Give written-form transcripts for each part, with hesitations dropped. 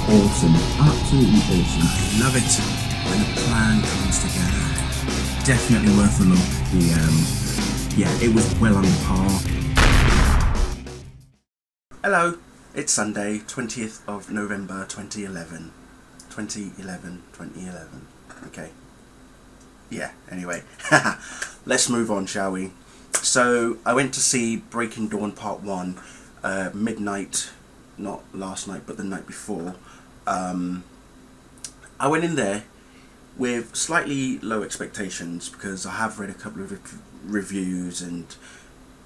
awesome, absolutely awesome. Love it when a plan comes together. Definitely worth a look. Yeah, it was well on par. Hello, it's Sunday, 20th of November 2011. 2011. Okay. Yeah, anyway. Let's move on, shall we? So, I went to see Breaking Dawn Part 1, midnight, not last night, but the night before. I went in there with slightly low expectations because I have read a couple of reviews, and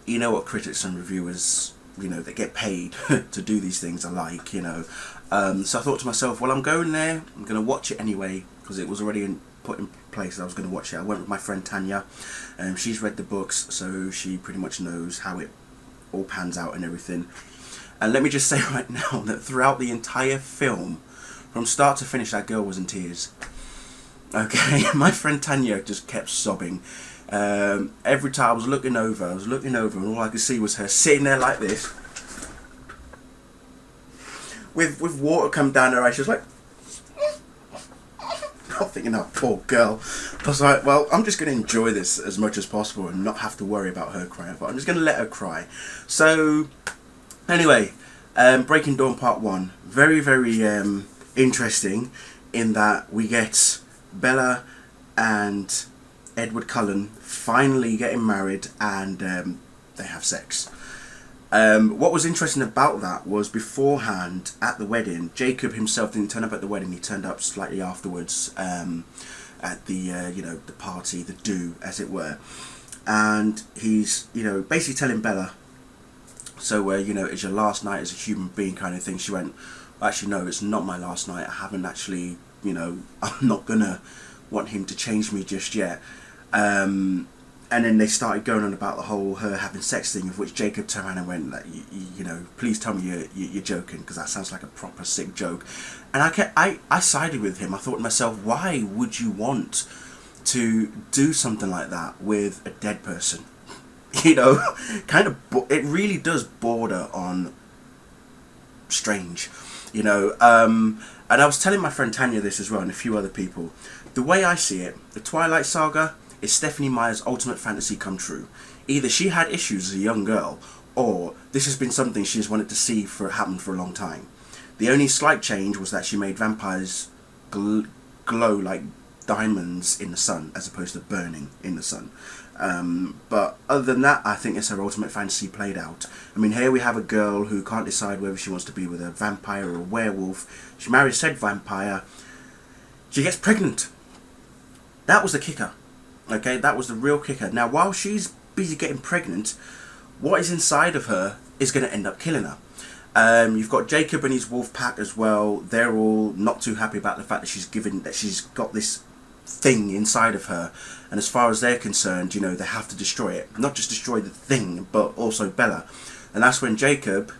you know what critics and reviewers, they get paid to do these things are like, so I thought to myself, well, I'm going there, I'm going to watch it anyway, because it was already put in place that I was going to watch it. I went with my friend Tanya, and she's read the books, so she pretty much knows how it all pans out and everything. And let me just say right now that throughout the entire film, from start to finish, that girl was in tears. Okay, my friend Tanya just kept sobbing. Every time I was looking over, and all I could see was her sitting there like this, with water come down her eyes. She was like, I'm thinking, oh, poor girl. I was like, well, I'm just going to enjoy this as much as possible and not have to worry about her crying. But I'm just going to let her cry. So, anyway, Breaking Dawn Part 1. Very, very interesting in that we get Bella and Edward Cullen finally getting married, and they have sex. What was interesting about that was beforehand at the wedding, Jacob himself didn't turn up at the wedding. He turned up slightly afterwards at the the party, the do, as it were, and he's basically telling Bella, so it's your last night as a human being kind of thing. She went, actually no, it's not my last night. I haven't actually, I'm not gonna want him to change me just yet. And then they started going on about the whole her having sex thing, of which Jacob turned around and went, like, please tell me you're joking, because that sounds like a proper sick joke. And I sided with him. I thought to myself, why would you want to do something like that with a dead person? It really does border on strange, And I was telling my friend Tanya this as well, and a few other people. The way I see it, the Twilight Saga is Stephenie Meyer's ultimate fantasy come true. Either she had issues as a young girl, or this has been something she's wanted to see happen for a long time. The only slight change was that she made vampires glow like diamonds in the sun, as opposed to burning in the sun. But other than that, I think it's her ultimate fantasy played out. I mean, here we have a girl who can't decide whether she wants to be with a vampire or a werewolf. She marries said vampire. She gets pregnant. That was the kicker. Okay, that was the real kicker. Now, while she's busy getting pregnant, what is inside of her is going to end up killing her. You've got Jacob and his wolf pack as well. They're all not too happy about the fact that she's got this thing inside of her, and as far as they're concerned, they have to destroy it. Not just destroy the thing, but also Bella. And that's when Jacob,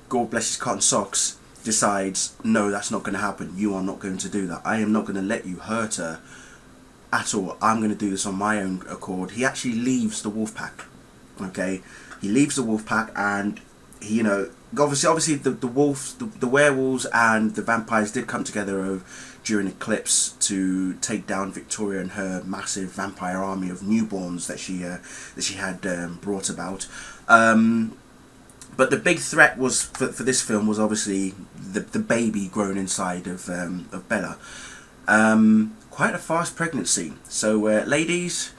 God bless his cotton socks, decides, no, that's not going to happen. You are not going to do that. I am not going to let you hurt her at all. I'm going to do this on my own accord. He actually leaves the wolf pack. Okay, he leaves the wolf pack, and he, obviously the wolves, the werewolves and the vampires did come together during Eclipse to take down Victoria and her massive vampire army of newborns that she had brought about. But the big threat was for this film was obviously the baby grown inside of Bella. Quite a fast pregnancy. So ladies,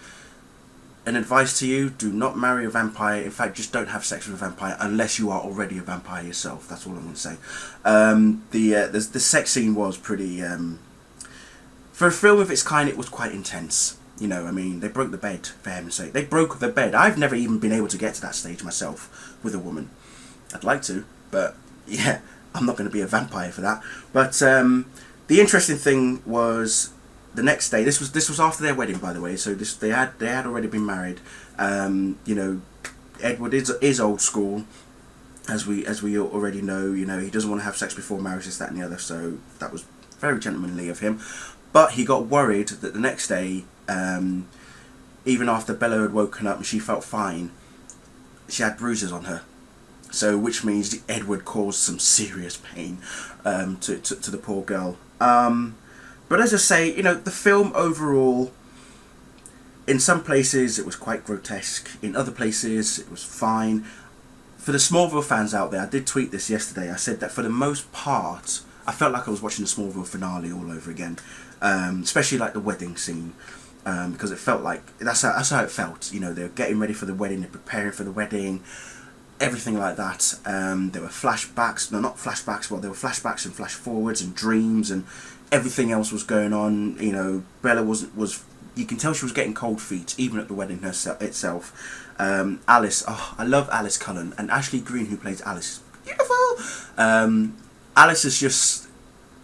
an advice to you: do not marry a vampire. In fact, just don't have sex with a vampire unless you are already a vampire yourself. That's all I'm going to say. The sex scene was pretty, for a film of its kind, it was quite intense. I mean, they broke the bed, for heaven's sake. They broke the bed. I've never even been able to get to that stage myself with a woman. I'd like to, but yeah, I'm not going to be a vampire for that. But the interesting thing was, the next day, this was after their wedding, by the way. So they had already been married. Edward is old school, as we already know. He doesn't want to have sex before marriage, this, that, and the other. So that was very gentlemanly of him. But he got worried that the next day, even after Bella had woken up and she felt fine, she had bruises on her. So which means Edward caused some serious pain to the poor girl. But as I say, you know, the film overall, in some places it was quite grotesque. In other places it was fine. For the Smallville fans out there, I did tweet this yesterday. I said that for the most part, I felt like I was watching the Smallville finale all over again. Especially like the wedding scene. Because it felt like, that's how it felt. You know, they were getting ready for the wedding, they're preparing for the wedding, everything like that. There were flashbacks, no, not flashbacks, well, there were flashbacks and flash forwards and dreams, and everything else was going on. You know, Bella was you can tell she was getting cold feet even at the wedding itself. Alice, oh, I love Alice Cullen, and Ashley Greene, who plays Alice, beautiful. Alice is just,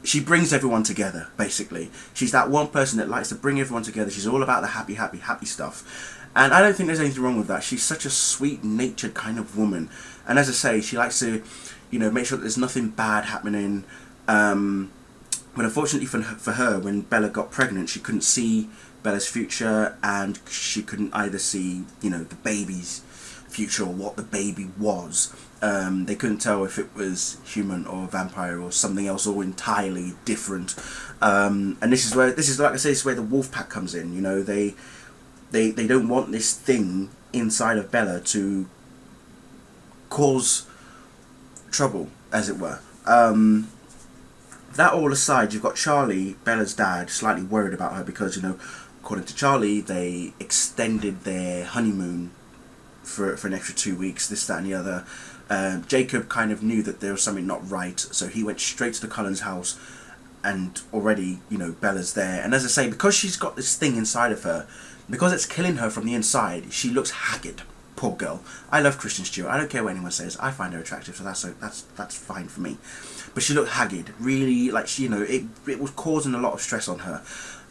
she brings everyone together, basically. She's that one person that likes to bring everyone together. She's all about the happy, happy, happy stuff. And I don't think there's anything wrong with that. She's such a sweet-natured kind of woman. And as I say, she likes to, you know, make sure that there's nothing bad happening. But unfortunately for her, when Bella got pregnant, she couldn't see Bella's future, and she couldn't either see, you know, the baby's future or what the baby was. They couldn't tell if it was human or vampire or something else, or entirely different. And this is like I say, this is where the wolf pack comes in. You know, they don't want this thing inside of Bella to cause trouble, as it were. That all aside, you've got Charlie, Bella's dad, slightly worried about her because, you know, according to Charlie, they extended their honeymoon for an extra 2 weeks, this, that and the other. Jacob kind of knew that there was something not right, so he went straight to the Cullens' house, and already, you know, Bella's there. And as I say, because she's got this thing inside of her, because it's killing her from the inside, she looks haggard. Poor girl. I love Kristen Stewart. I don't care what anyone says. I find her attractive, so that's fine for me. But she looked haggard, really, like, she, you know, it was causing a lot of stress on her,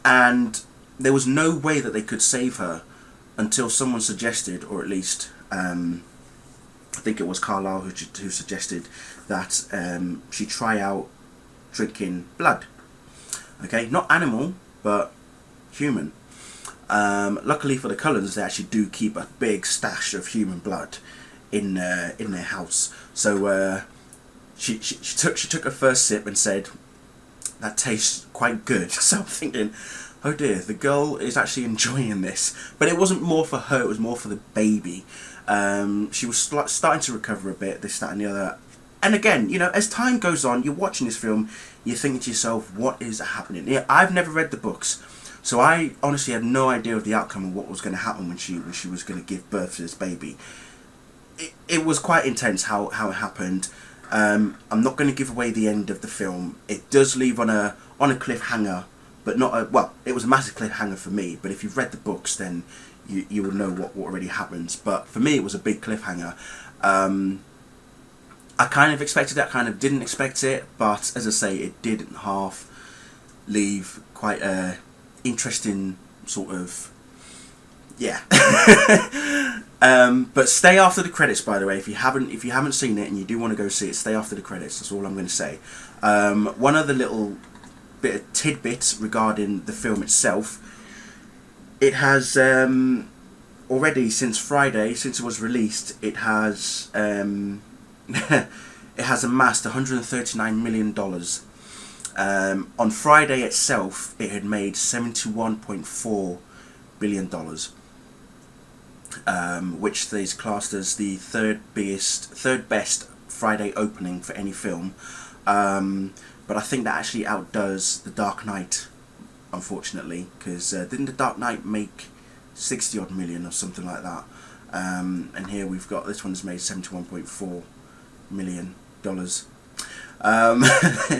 and there was no way that they could save her until someone suggested, or at least I think it was Carlisle who suggested that she try out drinking blood. Okay, not animal, but human. Luckily for the Cullens, they actually do keep a big stash of human blood in their house. So she took her first sip and said, "That tastes quite good." So I'm thinking, oh dear, the girl is actually enjoying this. But it wasn't more for her, it was more for the baby. She was starting to recover a bit, this, that and the other. And again, you know, as time goes on, you're watching this film, you're thinking to yourself, what is happening? Yeah, I've never read the books, so I honestly had no idea of the outcome of what was going to happen when she was going to give birth to this baby. It was quite intense how it happened. I'm not going to give away the end of the film. It does leave on a cliffhanger, but not a, well, it was a massive cliffhanger for me, but if you've read the books, then you will know what already happens. But for me, it was a big cliffhanger. I kind of expected it, I kind of didn't expect it, but as I say, it did half leave quite a interesting sort of, yeah. But stay after the credits, by the way. If you haven't seen it and you do want to go see it, stay after the credits. That's all I'm going to say. One other little bit of tidbit regarding the film itself. It has already, since Friday, since it was released, it has it has amassed $139 million. On Friday itself, it had made $71.4 billion, which is classed as the third best Friday opening for any film. But I think that actually outdoes The Dark Knight, unfortunately, because didn't The Dark Knight make 60 odd million or something like that? And here we've got, this one's made $71.4 million.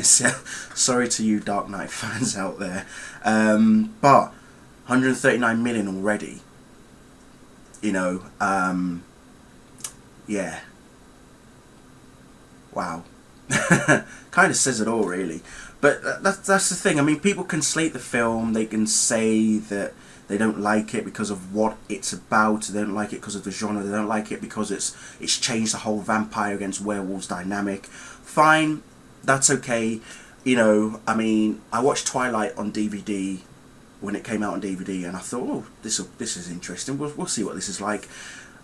So, sorry to you Dark Knight fans out there, but 139 million already, you know. Yeah, wow. Kind of says it all, really. But that's the thing. I mean, people can slate the film, they can say that they don't like it because of what it's about, they don't like it because of the genre, they don't like it because it's changed the whole vampire against werewolves dynamic. Fine, that's okay. You know, I mean, I watched Twilight on DVD when it came out on DVD, and I thought, oh, this is interesting, we'll see what this is like.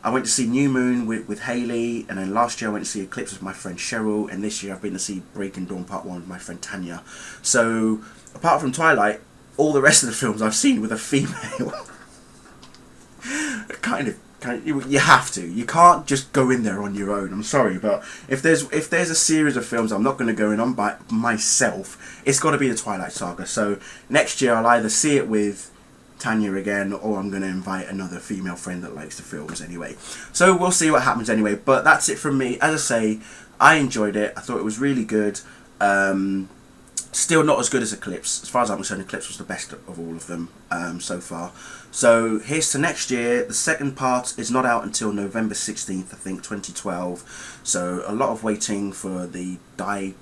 I went to see New Moon with Hayley, and then last year I went to see Eclipse with my friend Cheryl, and this year I've been to see Breaking Dawn Part 1 with my friend Tanya. So, apart from Twilight, all the rest of the films I've seen with a female. kind of, you have to. You can't just go in there on your own. I'm sorry, but if there's a series of films I'm not going to go in on by myself, it's got to be the Twilight Saga. So next year I'll either see it with Tanya again, or I'm going to invite another female friend that likes the films anyway. So we'll see what happens anyway. But that's it from me. As I say, I enjoyed it. I thought it was really good. Still not as good as Eclipse. As far as I'm concerned, Eclipse was the best of all of them so far. So here's to next year. The second part is not out until November 16th, I think, 2012. So a lot of waiting for the the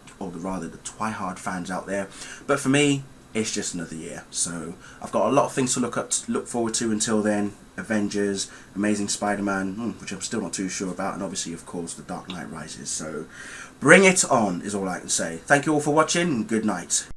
Twihard fans out there. But for me, it's just another year. So I've got a lot of things to look forward to until then. Avengers, Amazing Spider-Man, which I'm still not too sure about, and obviously, of course, The Dark Knight Rises. So bring it on is all I can say. Thank you all for watching, and good night.